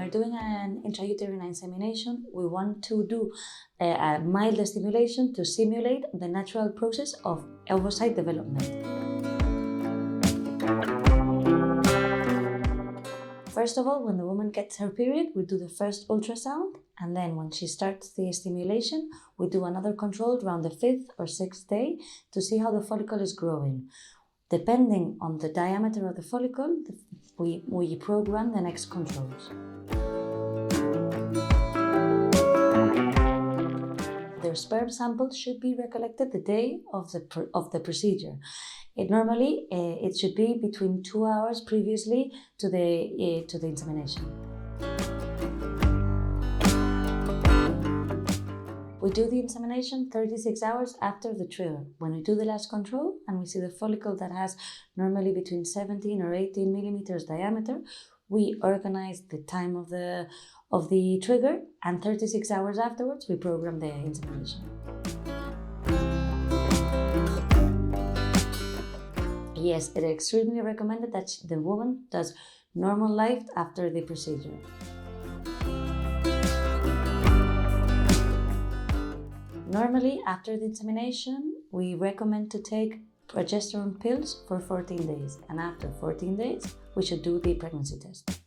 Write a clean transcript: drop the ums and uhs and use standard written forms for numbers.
we're doing an intrauterine insemination, we want to do a mild stimulation to simulate the natural process of oocyte development. First of all, when the woman gets her period, we do the first ultrasound, and then when she starts the stimulation, we do another control around the 5th or 6th day to see how the follicle is growing. Depending on the diameter of the follicle, we program the next controls. Their sperm samples should be recollected the day of the procedure. Normally, it should be between 2 hours previously to the insemination. We do the insemination 36 hours after the trigger. When we do the last control and we see the follicle that has normally between 17 or 18 millimeters diameter, we organize the time of the trigger, and 36 hours afterwards we program the insemination. Yes, it is extremely recommended that the woman does normal life after the procedure. Normally, after the insemination, we recommend to take progesterone pills for 14 days, and after 14 days, we should do the pregnancy test.